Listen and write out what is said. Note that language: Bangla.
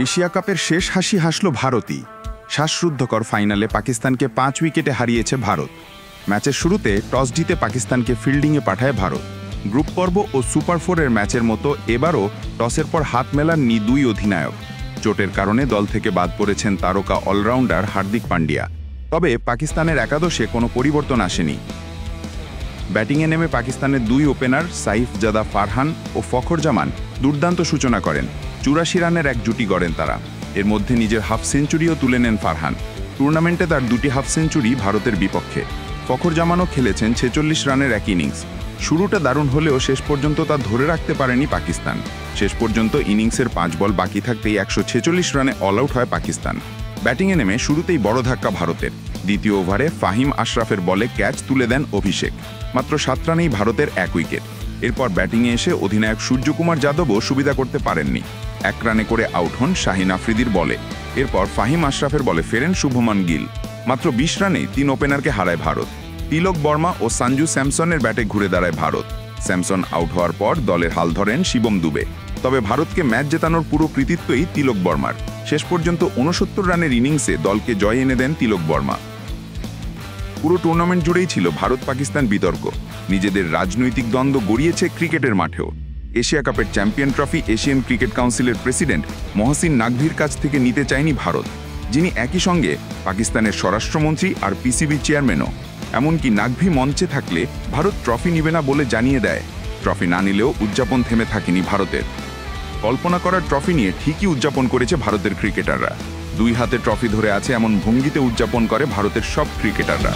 এশিয়া কাপের শেষ হাসি হাসল ভারতই। শ্বাসরুদ্ধকর ফাইনালে পাকিস্তানকে 5 উইকেটে হারিয়েছে ভারত। ম্যাচের শুরুতে টস জিতে পাকিস্তানকে ফিল্ডিংয়ে পাঠায় ভারত। গ্রুপ পর্ব ও সুপার 4-এর ম্যাচের মতো এবারও টসের পর হাত মেলাননি দুই অধিনায়ক। চোটের কারণে দল থেকে বাদ পড়েছেন তারকা অলরাউন্ডার হার্দিক পান্ডিয়া। তবে পাকিস্তানের একাদশে কোনো পরিবর্তন আসেনি। ব্যাটিংয়ে নেমে পাকিস্তানের দুই ওপেনার সাইফ জাদা ফারহান ও ফখর জামান দুর্দান্ত সূচনা করেন। 84 রানের এক জুটি গড়েন তারা। এর মধ্যে নিজের হাফ সেঞ্চুরিও তুলে নেন ফারহান। টুর্নামেন্টে তার দুটি হাফ সেঞ্চুরি ভারতের বিপক্ষে। ফখর জামানও খেলেছেন 46 রানের এক ইনিংস। শুরুটা দারুণ হলেও শেষ পর্যন্ত তা ধরে রাখতে পারেনি পাকিস্তান। শেষ পর্যন্ত ইনিংসের 5 বল বাকি থাকতেই 146 রানে অল আউট হয় পাকিস্তান। ব্যাটিংয়ে নেমে শুরুতেই বড় ধাক্কা ভারতের। দ্বিতীয় ওভারে ফাহিম আশরাফের বলে ক্যাচ তুলে দেন অভিষেক। মাত্র 7 রানেই ভারতের 1 উইকেট। এরপর ব্যাটিংয়ে এসে অধিনায়ক সূর্যকুমার যাদবও সুবিধা করতে পারেননি। 1 রানে করে আউট হন শাহিন আফ্রিদির বলে। এরপর ফাহিম আশরাফের বলে ফেরেন শুভমান গিল। মাত্র 20 রানেই 3 ওপেনারকে হারায় ভারত। তিলক বর্মা ও সঞ্জু স্যামসনের ব্যাটে ঘুরে দাঁড়ায় ভারত। স্যামসন আউট হওয়ার পর দলের হাল ধরেন শিবম দুবে। তবে ভারতকে ম্যাচ জেতানোর পুরো কৃতিত্বই তিলক বর্মার। শেষ পর্যন্ত 69 রানের ইনিংসে দলকে জয় এনে দেন তিলক বর্মা। পুরো টুর্নামেন্ট জুড়েই ছিল ভারত পাকিস্তান বিতর্ক। নিজেদের রাজনৈতিক দ্বন্দ্ব গড়িয়েছে ক্রিকেটের মাঠেও। এশিয়া কাপের চ্যাম্পিয়ন ট্রফি এশিয়ান ক্রিকেট কাউন্সিলের প্রেসিডেন্ট মহসিন নাকভির কাছ থেকে নিতে চায়নি ভারত, যিনি একই সঙ্গে পাকিস্তানের স্বরাষ্ট্রমন্ত্রী আর পিসিবি চেয়ারম্যানও। এমনকি নাকভি মঞ্চে থাকলে ভারত ট্রফি নিবে না বলে জানিয়ে দেয়। ট্রফি না নিলেও উদযাপন থেমে থাকেনি ভারতের। কল্পনা করার ট্রফি নিয়ে ঠিকই উদযাপন করেছে ভারতের ক্রিকেটাররা। 2 হাতে ট্রফি ধরে আছে এমন ভঙ্গিতে উদযাপন করে ভারতের সব ক্রিকেটাররা।